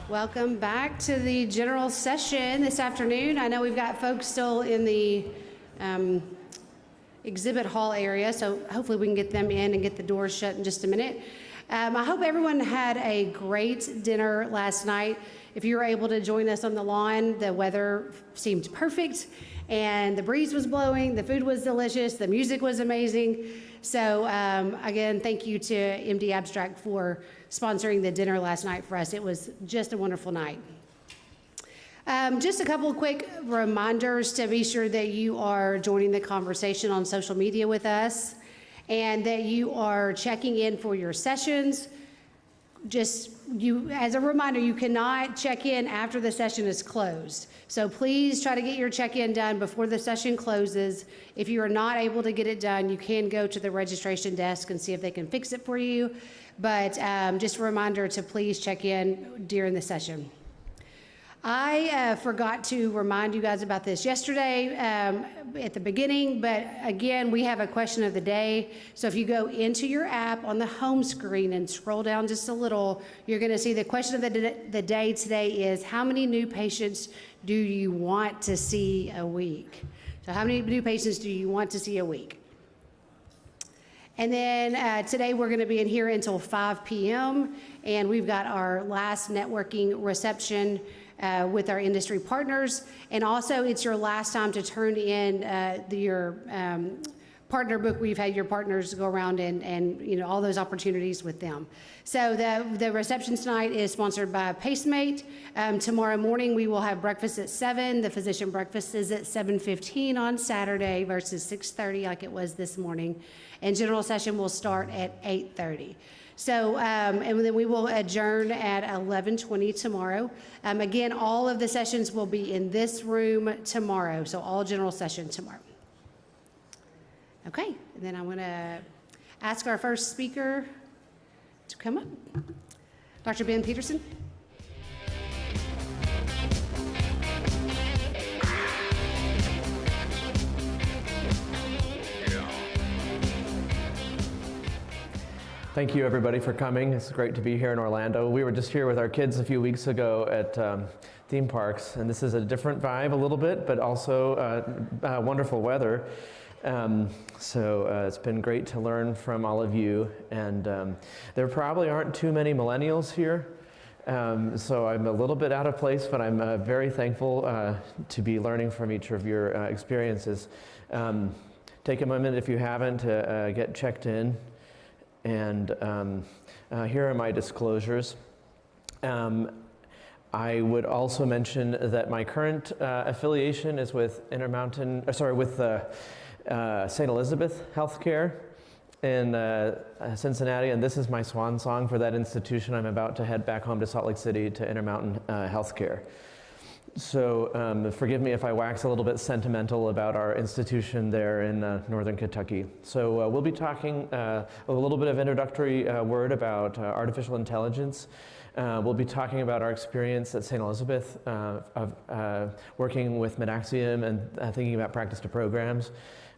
Welcome back to the general session this afternoon. I know we've got folks still in the exhibit hall area, so hopefully we can get them in and get the doors shut in just a minute. I hope everyone had a great dinner last night. If you were able to join us on the lawn, the weather seemed perfect and the breeze was blowing, the food was delicious, the music was amazing. So again, thank you to MD Abstract for sponsoring the dinner last night for us. It was just a wonderful night. Just a couple of quick reminders to be sure that you are joining the conversation on social media with us and that you are checking in for your sessions. As a reminder, you cannot check in after the session is closed. So please try to get your check-in done before the session closes. If you are not able to get it done, you can go to the registration desk and see if they can fix it for you. But just a reminder to please check in during the session. I forgot to remind you guys about this yesterday at the beginning, but again, we have a question of the day. So if you go into your app on the home screen and scroll down just a little, you're going to see the question of the day today is, how many new patients do you want to see a week? So how many new patients do you want to see a week? And then today we're going to be in here until 5 p.m. and we've got our last networking reception with our industry partners, and also it's your last time to turn in your partner book where you've had your partners go around and you know all those opportunities with them. So the reception tonight is sponsored by Pacemate. Tomorrow morning we will have breakfast at 7. The physician breakfast is at 7:15 on Saturday versus 6:30 like it was this morning, and general session will start at 8:30. So, and then we will adjourn at 11:20 tomorrow. Again, all of the sessions will be in this room tomorrow, so all general session tomorrow. Okay, and then I'm going to ask our first speaker to come up, Dr. Ben Peterson. Thank you, everybody, for coming. It's great to be here in Orlando. We were just here with our kids a few weeks ago at theme parks, and this is a different vibe a little bit, but also wonderful weather. So it's been great to learn from all of you, and there probably aren't too many millennials here, so I'm a little bit out of place, but I'm very thankful to be learning from each of your experiences. Take a moment, if you haven't, to get checked in. And here are my disclosures. I would also mention that my current affiliation is with St. Elizabeth Healthcare in Cincinnati, and this is my swan song for that institution. I'm about to head back home to Salt Lake City to Intermountain Healthcare. So forgive me if I wax a little bit sentimental about our institution there in northern Kentucky. So we'll be talking a little bit of introductory word about artificial intelligence. We'll be talking about our experience at St. Elizabeth of working with Midaxium and thinking about practice to programs.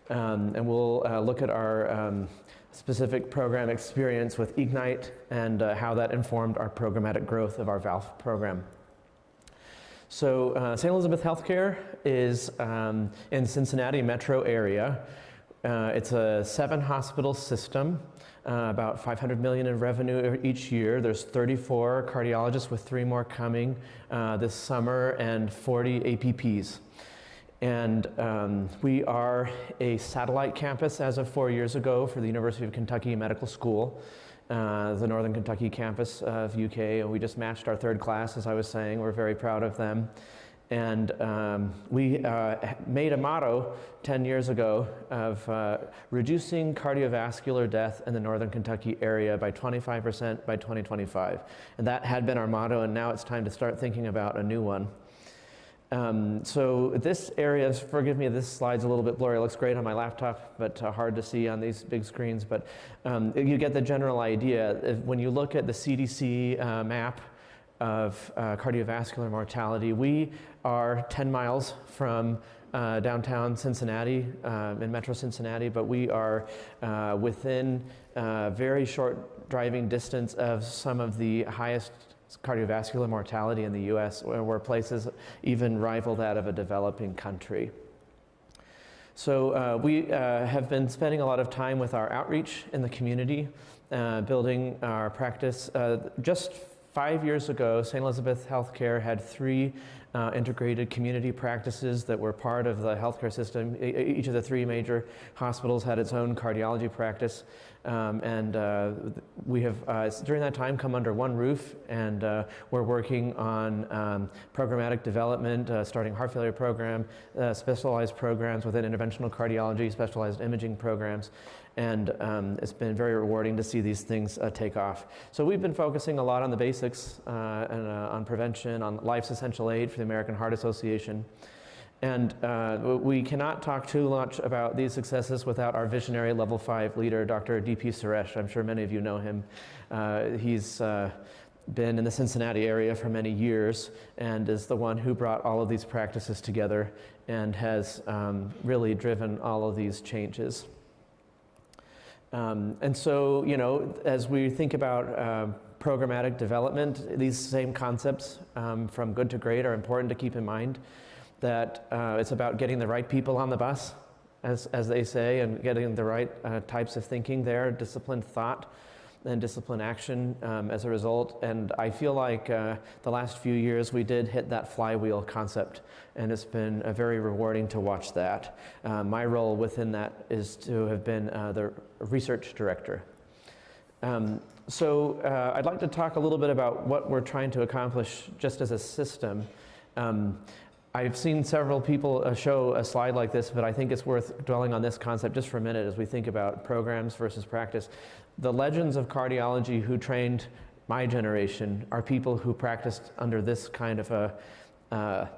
And we'll look at our specific program experience with Ignite and how that informed our programmatic growth of our valve program. So St. Elizabeth Healthcare is in Cincinnati metro area. It's a 7-hospital system, about $500 million in revenue each year. There's 34 cardiologists with 3 more coming this summer and 40 APPs. And we are a satellite campus as of 4 years ago for the University of Kentucky Medical School. The Northern Kentucky campus of UK, and we just matched our 3rd class, as I was saying. We're very proud of them. And we made a motto 10 years ago of reducing cardiovascular death in the Northern Kentucky area by 25% by 2025. And that had been our motto, and now it's time to start thinking about a new one. So this area, forgive me, this slide's a little bit blurry. It looks great on my laptop, but hard to see on these big screens. But you get the general idea. When you look at the CDC map of cardiovascular mortality, we are 10 miles from downtown Cincinnati, in Metro Cincinnati, but we are within very short driving distance of some of the highest cardiovascular mortality in the US, where places even rival that of a developing country. So we have been spending a lot of time with our outreach in the community, building our practice. Just 5 years ago, St. Elizabeth Healthcare had 3 integrated community practices that were part of the healthcare system. Each of the 3 major hospitals had its own cardiology practice. We have, during that time, come under one roof, and we're working on programmatic development, starting heart failure program, specialized programs within interventional cardiology, specialized imaging programs, and it's been very rewarding to see these things take off. So we've been focusing a lot on the basics and on prevention, on life's essential aid for the American Heart Association. And we cannot talk too much about these successes without our visionary level 5 leader, Dr. D.P. Suresh. I'm sure many of you know him. He's been in the Cincinnati area for many years and is the one who brought all of these practices together and has really driven all of these changes. And so, you know, as we think about programmatic development, these same concepts from good to great are important to keep in mind. That it's about getting the right people on the bus, as they say, and getting the right types of thinking there, disciplined thought and disciplined action as a result. And I feel like the last few years we did hit that flywheel concept, and it's been very rewarding to watch that. My role within that is to have been the research director. So I'd like to talk a little bit about what we're trying to accomplish just as a system. I've seen several people show a slide like this, but I think it's worth dwelling on this concept just for a minute as we think about programs versus practice. The legends of cardiology who trained my generation are people who practiced under this kind of a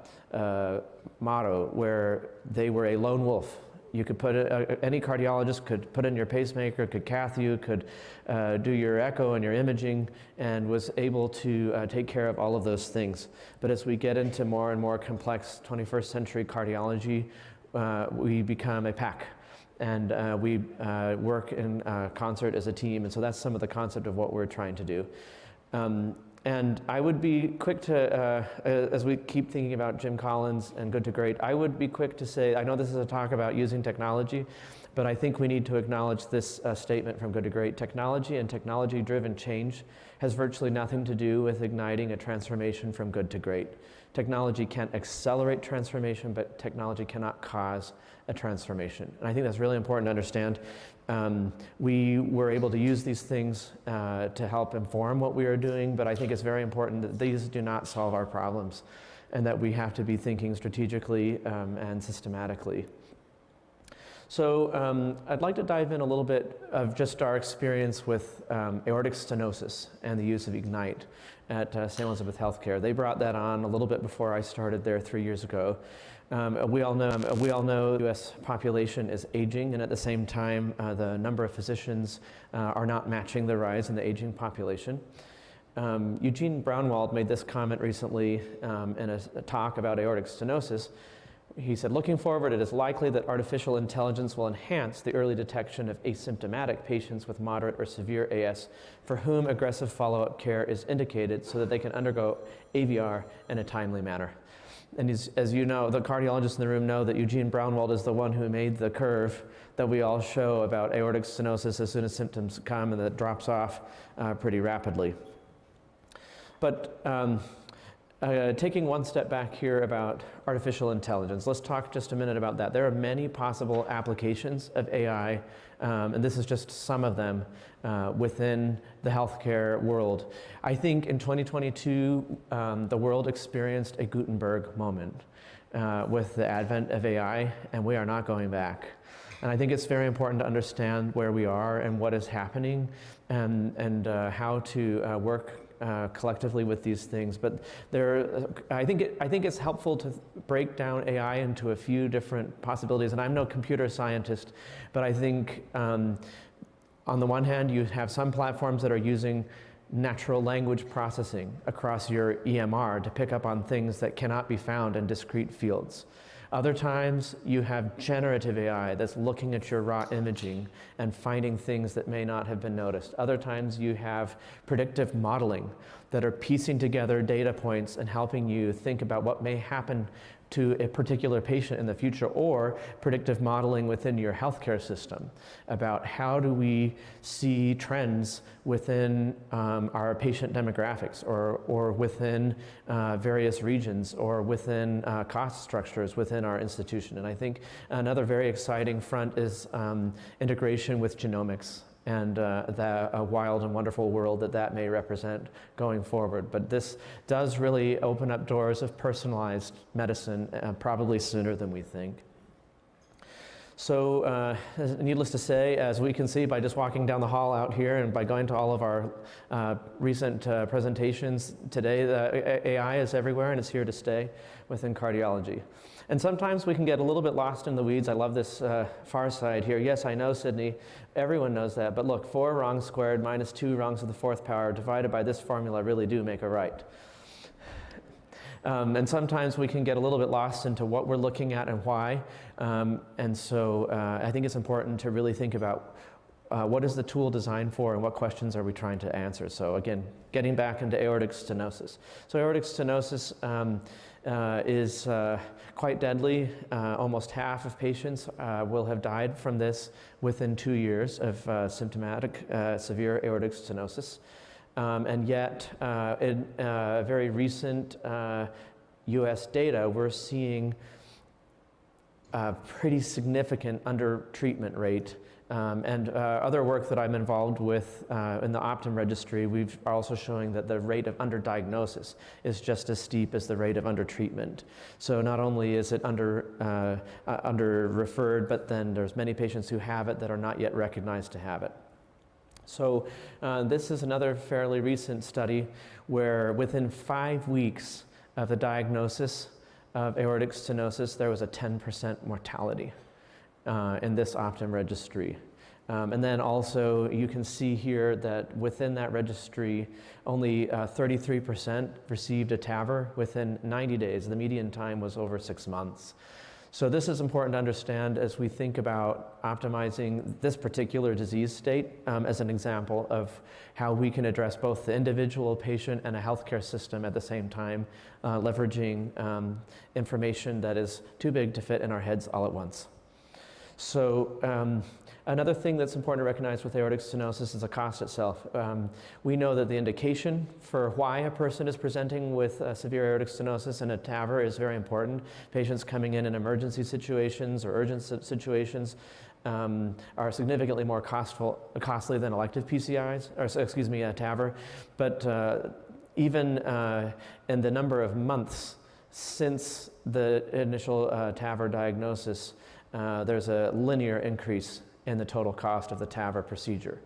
motto where they were a lone wolf. You could put any cardiologist could put in your pacemaker, could cath you, could do your echo and your imaging, and was able to take care of all of those things. But as we get into more and more complex 21st century cardiology, we become a pack, and we work in concert as a team. And so that's some of the concept of what we're trying to do. And I would be quick to, as we keep thinking about Jim Collins and Good to Great, I would be quick to say, I know this is a talk about using technology, but I think we need to acknowledge this statement from Good to Great. Technology and technology-driven change has virtually nothing to do with igniting a transformation from good to great. Technology can accelerate transformation, but technology cannot cause a transformation. And I think that's really important to understand. We were able to use these things to help inform what we are doing, but I think it's very important that these do not solve our problems and that we have to be thinking strategically and systematically. So I'd like to dive in a little bit of just our experience with aortic stenosis and the use of Ignite at St. Elizabeth Healthcare. They brought that on a little bit before I started there 3 years ago. We all know the U.S. population is aging, and at the same time, the number of physicians are not matching the rise in the aging population. Eugene Braunwald made this comment recently in a talk about aortic stenosis. He said, looking forward, it is likely that artificial intelligence will enhance the early detection of asymptomatic patients with moderate or severe AS for whom aggressive follow-up care is indicated so that they can undergo AVR in a timely manner. And as you know, the cardiologists in the room know that Eugene Braunwald is the one who made the curve that we all show about aortic stenosis as soon as symptoms come, and that drops off pretty rapidly. But taking one step back here about artificial intelligence, let's talk just a minute about that. There are many possible applications of AI, and this is just some of them within the healthcare world. I think in 2022, the world experienced a Gutenberg moment with the advent of AI, and we are not going back. And I think it's very important to understand where we are and what is happening and how to work collectively with these things. But I think it's helpful to break down AI into a few different possibilities. And I'm no computer scientist, but I think on the one hand, you have some platforms that are using natural language processing across your EMR to pick up on things that cannot be found in discrete fields. Other times, you have generative AI that's looking at your raw imaging and finding things that may not have been noticed. Other times, you have predictive modeling that are piecing together data points and helping you think about what may happen to a particular patient in the future, or predictive modeling within your healthcare system about how do we see trends within our patient demographics, or within various regions, or within cost structures within our institution. And I think another very exciting front is integration with genomics, and the wild and wonderful world that may represent going forward. But this does really open up doors of personalized medicine, probably sooner than we think. So needless to say, as we can see by just walking down the hall out here and by going to all of our recent presentations today, the AI is everywhere and it's here to stay within cardiology. And sometimes we can get a little bit lost in the weeds. I love this far side here. Yes, I know, Sydney, everyone knows that. But look, 4 wrongs squared minus 2 wrongs to the 4th power divided by this formula really do make a right. And sometimes we can get a little bit lost into what we're looking at and why. And so I think it's important to really think about what is the tool designed for and what questions are we trying to answer. So again, getting back into aortic stenosis. So aortic stenosis is quite deadly. Almost half of patients will have died from this within 2 years of symptomatic severe aortic stenosis. And yet, in very recent US data, we're seeing a pretty significant under-treatment rate. And other work that I'm involved with in the Optum registry, we've also showing that the rate of underdiagnosis is just as steep as the rate of undertreatment. So not only is it under-referred, but then there's many patients who have it that are not yet recognized to have it. So this is another fairly recent study where within 5 weeks of the diagnosis of aortic stenosis, there was a 10% mortality in this Optum registry. And then also you can see here that within that registry, only 33% received a TAVR within 90 days. The median time was over 6 months. So this is important to understand as we think about optimizing this particular disease state as an example of how we can address both the individual patient and a healthcare system at the same time, leveraging information that is too big to fit in our heads all at once. So another thing that's important to recognize with aortic stenosis is the cost itself. We know that the indication for why a person is presenting with severe aortic stenosis and a TAVR is very important. Patients coming in emergency situations or urgent situations are significantly more costly than elective PCIs, or excuse me, TAVR. But even in the number of months since the initial TAVR diagnosis, there's a linear increase in the total cost of the TAVR procedure.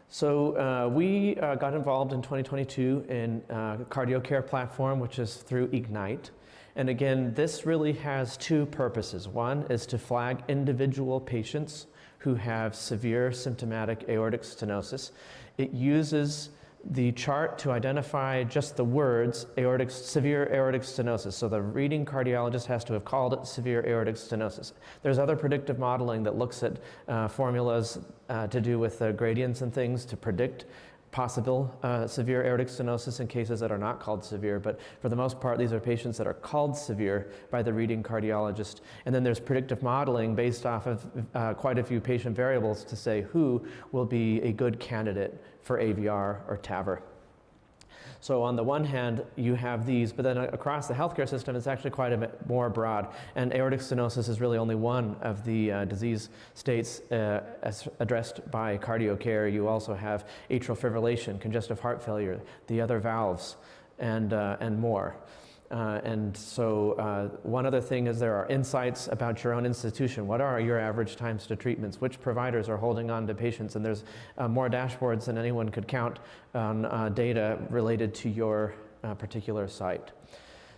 So we got involved in 2022 in CardioCare platform, which is through Ignite. And again, this really has 2 purposes. One is to flag individual patients who have severe symptomatic aortic stenosis. It uses the chart to identify just the words severe aortic stenosis. So the reading cardiologist has to have called it severe aortic stenosis. There's other predictive modeling that looks at formulas to do with gradients and things to predict possible severe aortic stenosis in cases that are not called severe, but for the most part, these are patients that are called severe by the reading cardiologist. And then there's predictive modeling based off of quite a few patient variables to say who will be a good candidate for AVR or TAVR. So on the one hand, you have these, but then across the healthcare system, it's actually quite a bit more broad. And aortic stenosis is really only one of the disease states as addressed by CardioCare. You also have atrial fibrillation, congestive heart failure, the other valves, and more. And so one other thing is there are insights about your own institution. What are your average times to treatments? Which providers are holding on to patients? And there's more dashboards than anyone could count on data related to your particular site.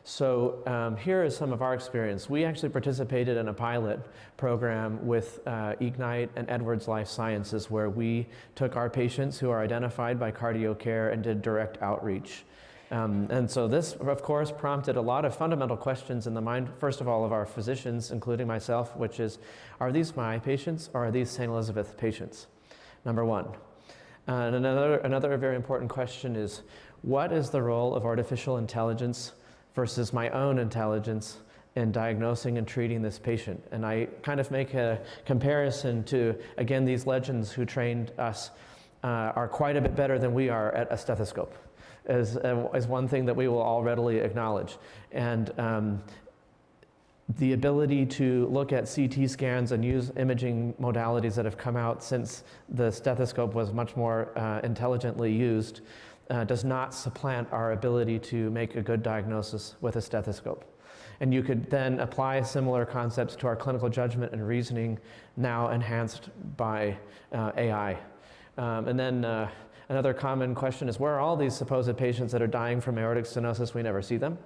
So here is some of our experience. We actually participated in a pilot program with Ignite and Edwards Life Sciences, where we took our patients who are identified by CardioCare and did direct outreach. And so this, of course, prompted a lot of fundamental questions in the mind, first of all, of our physicians, including myself, which is, are these my patients or are these St. Elizabeth patients? Number one. And another very important question is, what is the role of artificial intelligence versus my own intelligence in diagnosing and treating this patient? And I kind of make a comparison to, again, these legends who trained us are quite a bit better than we are at a stethoscope, is one thing that we will all readily acknowledge. And the ability to look at CT scans and use imaging modalities that have come out since the stethoscope was much more intelligently used does not supplant our ability to make a good diagnosis with a stethoscope. And you could then apply similar concepts to our clinical judgment and reasoning, now enhanced by AI. And then another common question is, where are all these supposed patients that are dying from aortic stenosis? We never see them.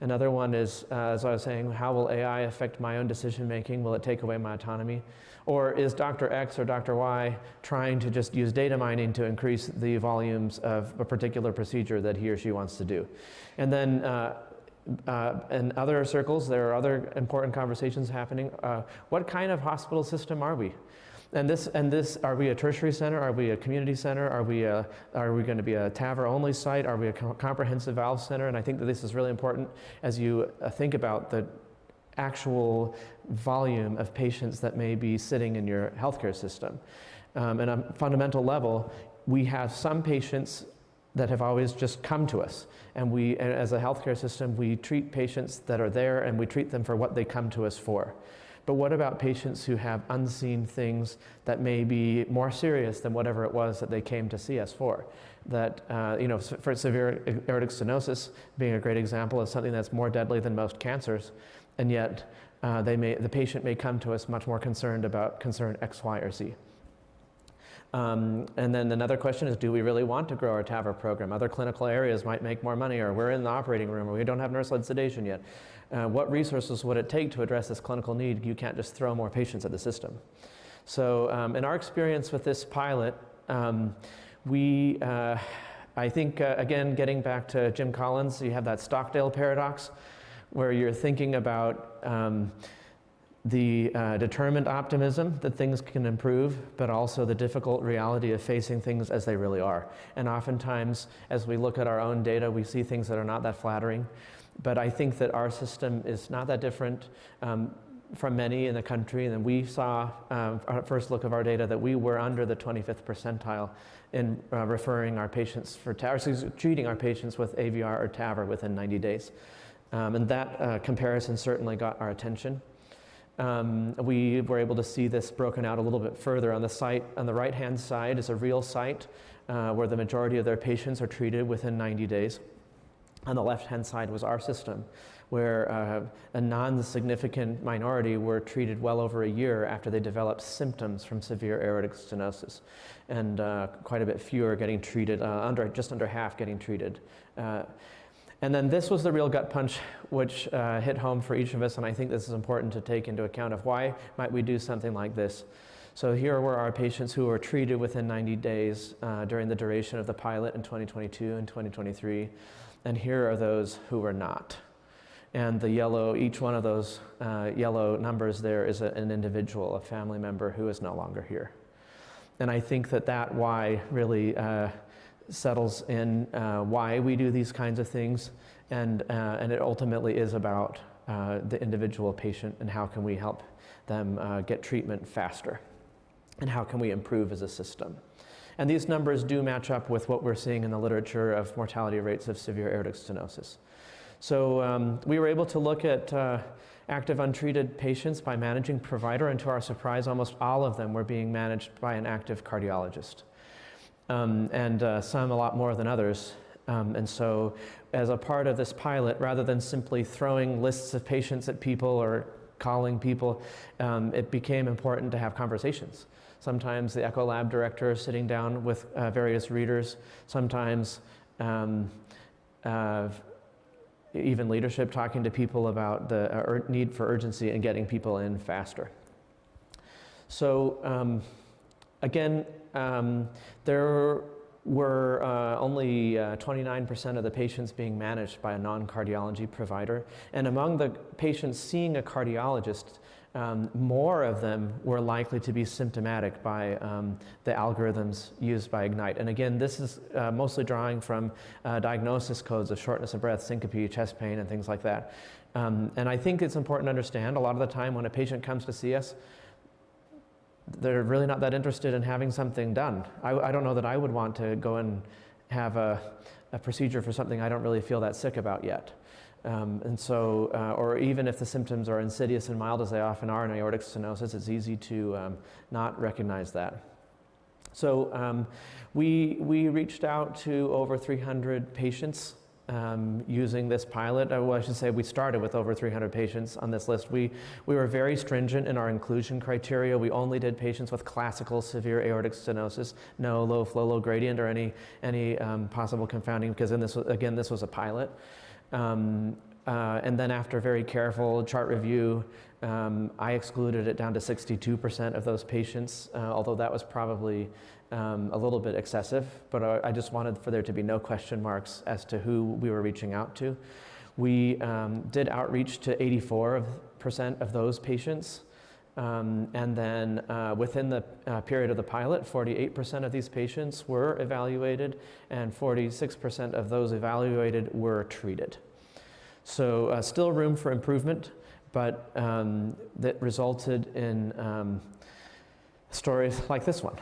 Another one is, as I was saying, how will AI affect my own decision making? Will it take away my autonomy? Or is Dr. X or Dr. Y trying to just use data mining to increase the volumes of a particular procedure that he or she wants to do? And then in other circles, there are other important conversations happening. What kind of hospital system are we? And this, are we a tertiary center? Are we a community center? Are we going to be a TAVR only site? Are we a comprehensive valve center? And I think that this is really important as you think about the actual volume of patients that may be sitting in your healthcare system. At a fundamental level, we have some patients that have always just come to us. And we, as a healthcare system, we treat patients that are there and we treat them for what they come to us for. But what about patients who have unseen things that may be more serious than whatever it was that they came to see us for? That, for severe aortic stenosis being a great example of something that's more deadly than most cancers, and yet the patient may come to us much more concerned about concern X, Y, or Z. And then another question is, do we really want to grow our TAVR program? Other clinical areas might make more money, or we're in the operating room, or we don't have nurse-led sedation yet. What resources would it take to address this clinical need? You can't just throw more patients at the system. So in our experience with this pilot, I think, again, getting back to Jim Collins, you have that Stockdale paradox, where you're thinking about the determined optimism that things can improve, but also the difficult reality of facing things as they really are. And oftentimes, as we look at our own data, we see things that are not that flattering. But I think that our system is not that different from many in the country. And we saw, our first look of our data, that we were under the 25th percentile in referring our patients for TAVR, treating our patients with AVR or TAVR within 90 days. And that comparison certainly got our attention. We were able to see this broken out a little bit further. On the site, on the right-hand side is a real site where the majority of their patients are treated within 90 days. On the left-hand side was our system, where a non-significant minority were treated well over a year after they developed symptoms from severe aortic stenosis, and quite a bit fewer getting treated, just under half getting treated. And then this was the real gut punch, which hit home for each of us, and I think this is important to take into account of why might we do something like this. So here were our patients who were treated within 90 days during the duration of the pilot in 2022 and 2023, and here are those who were not. And the yellow, each one of those yellow numbers there is an individual, a family member who is no longer here. And I think that why really settles in why we do these kinds of things, and it ultimately is about the individual patient and how can we help them get treatment faster, and how can we improve as a system. And these numbers do match up with what we're seeing in the literature of mortality rates of severe aortic stenosis. So we were able to look at active untreated patients by managing provider, and to our surprise, almost all of them were being managed by an active cardiologist. And some a lot more than others. And so as a part of this pilot, rather than simply throwing lists of patients at people or calling people, it became important to have conversations. Sometimes the echo lab director is sitting down with various readers, sometimes even leadership talking to people about the need for urgency and getting people in faster. So again, there were only 29% of the patients being managed by a non-cardiology provider. And among the patients seeing a cardiologist, more of them were likely to be symptomatic by the algorithms used by Ignite. And again, this is mostly drawing from diagnosis codes of shortness of breath, syncope, chest pain, and things like that. And I think it's important to understand a lot of the time when a patient comes to see us, they're really not that interested in having something done. I don't know that I would want to go and have a procedure for something I don't really feel that sick about yet. And so, or even if the symptoms are insidious and mild, as they often are in aortic stenosis, it's easy to not recognize that. So we reached out to over 300 patients using this pilot. Well, I should say we started with over 300 patients on this list. We were very stringent in our inclusion criteria. We only did patients with classical severe aortic stenosis, no low flow, low gradient, or any possible confounding, because in this, again, this was a pilot. And then after very careful chart review, I excluded it down to 62% of those patients, although that was probably a little bit excessive, but I just wanted for there to be no question marks as to who we were reaching out to. We did outreach to 84% of those patients, and then within the period of the pilot, 48% of these patients were evaluated, and 46% of those evaluated were treated. So still room for improvement, but that resulted in stories like this one.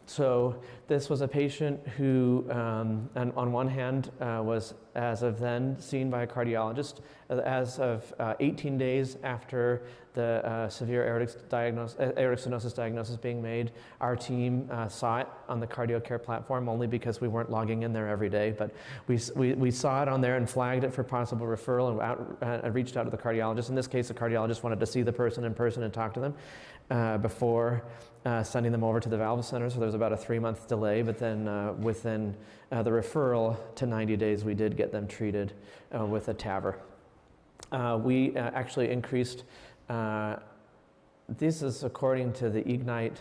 So this was a patient who, on one hand, was as of then seen by a cardiologist. As of 18 days after the severe aortic stenosis diagnosis being made, our team saw it on the CardioCare platform, only because we weren't logging in there every day, but we saw it on there and flagged it for possible referral and reached out to the cardiologist. In this case, the cardiologist wanted to see the person in person and talk to them before sending them over to the valve center, so there was about a 3-month delay, but then within the referral to 90 days, we did get them treated with a TAVR. We actually increased, this is according to the Ignite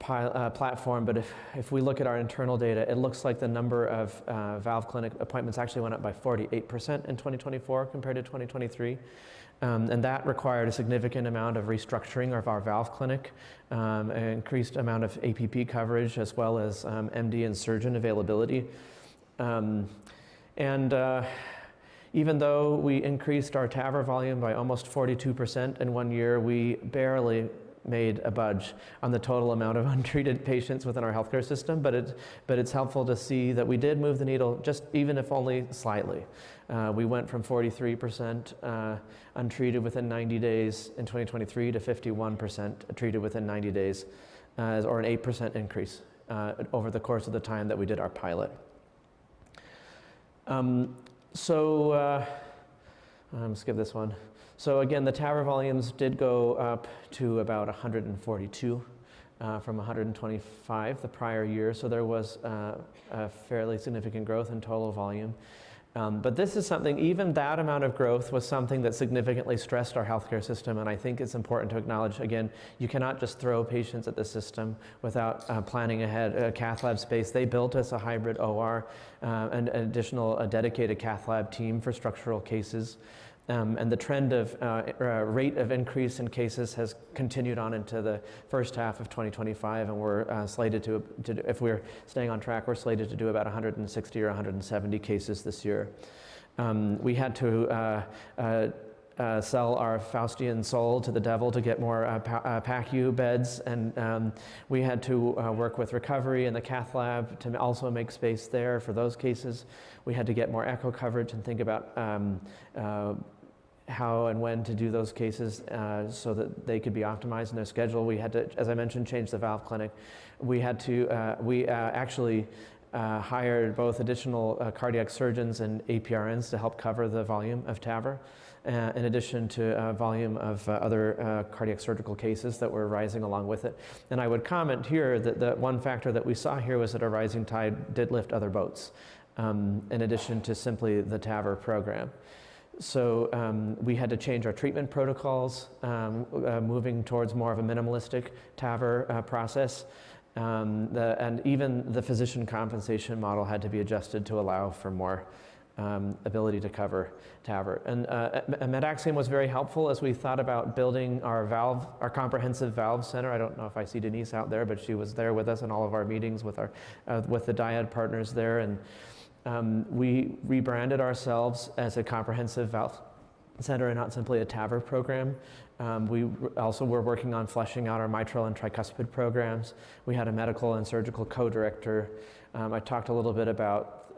platform, but if we look at our internal data, it looks like the number of valve clinic appointments actually went up by 48% in 2024 compared to 2023. And that required a significant amount of restructuring of our valve clinic, an increased amount of APP coverage, as well as MD and surgeon availability. Even though we increased our TAVR volume by almost 42% in 1 year, we barely made a budge on the total amount of untreated patients within our healthcare system, but it's helpful to see that we did move the needle, just even if only slightly. We went from 43% untreated within 90 days in 2023 to 51% treated within 90 days, or an 8% increase over the course of the time that we did our pilot. Skip this one. So again, the TAVR volumes did go up to about 142 from 125 the prior year, so there was a fairly significant growth in total volume. But this is something, even that amount of growth was something that significantly stressed our healthcare system, and I think it's important to acknowledge, again, you cannot just throw patients at the system without planning ahead. Cath lab space, they built us a hybrid OR, and an additional dedicated cath lab team for structural cases. And the trend of rate of increase in cases has continued on into the first half of 2025, and we're slated to, if we're staying on track, we're slated to do about 160 or 170 cases this year. We had to sell our Faustian soul to the devil to get more PACU beds, and we had to work with recovery and the cath lab to also make space there for those cases. We had to get more echo coverage and think about how and when to do those cases so that they could be optimized in their schedule. We had to, as I mentioned, change the valve clinic. We had to, actually hired both additional cardiac surgeons and APRNs to help cover the volume of TAVR, in addition to volume of other cardiac surgical cases that were rising along with it. And I would comment here that the one factor that we saw here was that a rising tide did lift other boats, in addition to simply the TAVR program. So we had to change our treatment protocols, moving towards more of a minimalistic TAVR process. And even the physician compensation model had to be adjusted to allow for more ability to cover TAVR. And MedAxiom was very helpful as we thought about building our comprehensive valve center. I don't know if I see Denise out there, but she was there with us in all of our meetings with the dyad partners there. And we rebranded ourselves as a comprehensive valve center and not simply a TAVR program. We also were working on fleshing out our mitral and tricuspid programs. We had a medical and surgical co-director. I talked a little bit about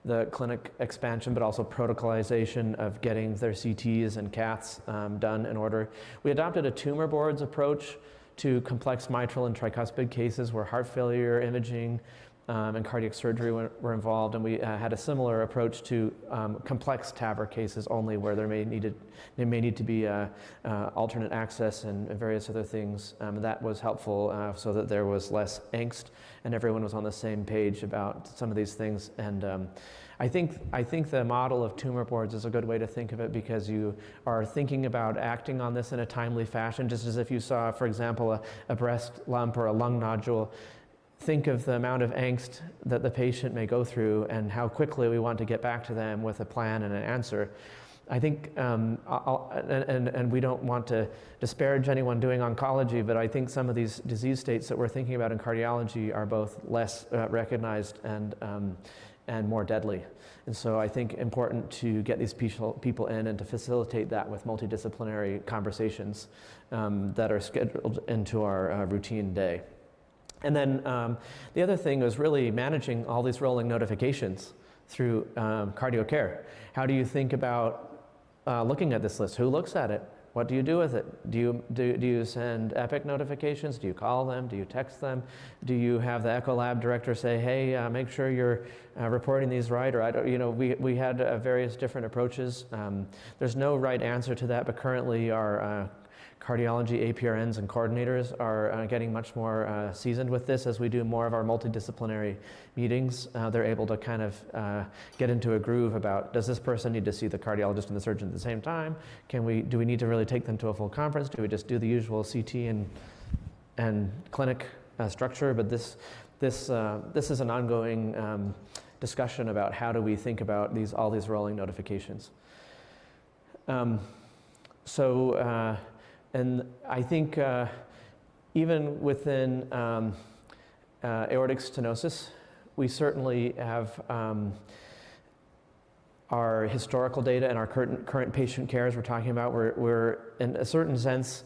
the clinic expansion, but also protocolization of getting their CTs and caths done in order. We adopted a tumor boards approach to complex mitral and tricuspid cases where heart failure imaging and cardiac surgery were involved, and we had a similar approach to complex TAVR cases only where there may need to be alternate access and various other things. That was helpful so that there was less angst and everyone was on the same page about some of these things. And I think the model of tumor boards is a good way to think of it because you are thinking about acting on this in a timely fashion, just as if you saw, for example, a breast lump or a lung nodule. Think of the amount of angst that the patient may go through and how quickly we want to get back to them with a plan and an answer. I think, and we don't want to disparage anyone doing oncology, but I think some of these disease states that we're thinking about in cardiology are both less recognized and more deadly. And so I think important to get these people in and to facilitate that with multidisciplinary conversations that are scheduled into our routine day. And then the other thing was really managing all these rolling notifications through CardioCare. How do you think about looking at this list? Who looks at it? What do you do with it? Do you send Epic notifications? Do you call them? Do you text them? Do you have the Echo Lab director say, hey, make sure you're reporting these right? Or we had various different approaches. There's no right answer to that, but currently our cardiology APRNs and coordinators are getting much more seasoned with this as we do more of our multidisciplinary meetings. They're able to kind of get into a groove about, does this person need to see the cardiologist and the surgeon at the same time? Do we need to really take them to a full conference? Do we just do the usual CT and clinic structure? But this is an ongoing discussion about how do we think about all these rolling notifications. And I think even within aortic stenosis, we certainly have our historical data and our current patient care, as we're talking about. We're in a certain sense,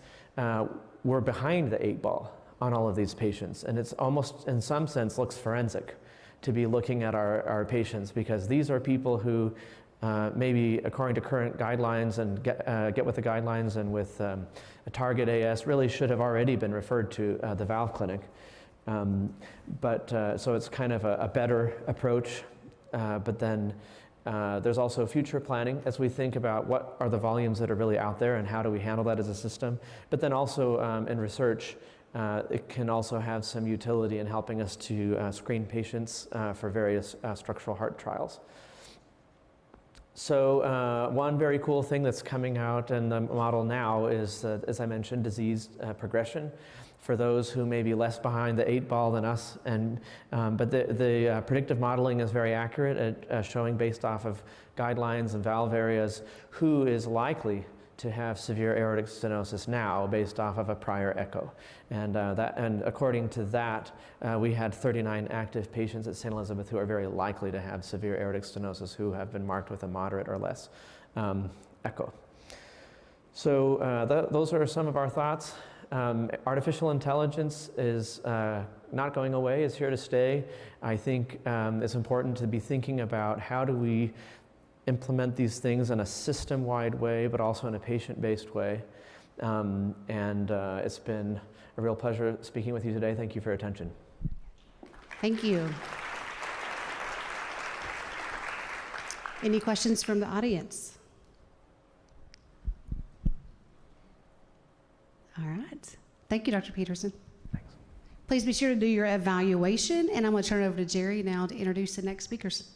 we're behind the 8 ball on all of these patients. And it's almost, in some sense, looks forensic to be looking at our patients because these are people who maybe according to current guidelines and get with the guidelines and with a target AS really should have already been referred to the valve clinic. So it's kind of a better approach, but then there's also future planning as we think about what are the volumes that are really out there and how do we handle that as a system. But then also in research, it can also have some utility in helping us to screen patients for various structural heart trials. So one very cool thing that's coming out in the model now is, as I mentioned, disease progression for those who may be less behind the 8 ball than us. But the predictive modeling is very accurate at showing based off of guidelines and valve areas who is likely to have severe aortic stenosis now based off of a prior echo. And according to that, we had 39 active patients at St. Elizabeth who are very likely to have severe aortic stenosis who have been marked with a moderate or less echo. So those are some of our thoughts. Artificial intelligence is not going away, it's here to stay. I think it's important to be thinking about how do we implement these things in a system-wide way, but also in a patient-based way. It's been a real pleasure speaking with you today. Thank you for your attention. Thank you. Any questions from the audience? All right. Thank you, Dr. Peterson. Thanks. Please be sure to do your evaluation, and I'm going to turn it over to Jerry now to introduce the next speakers.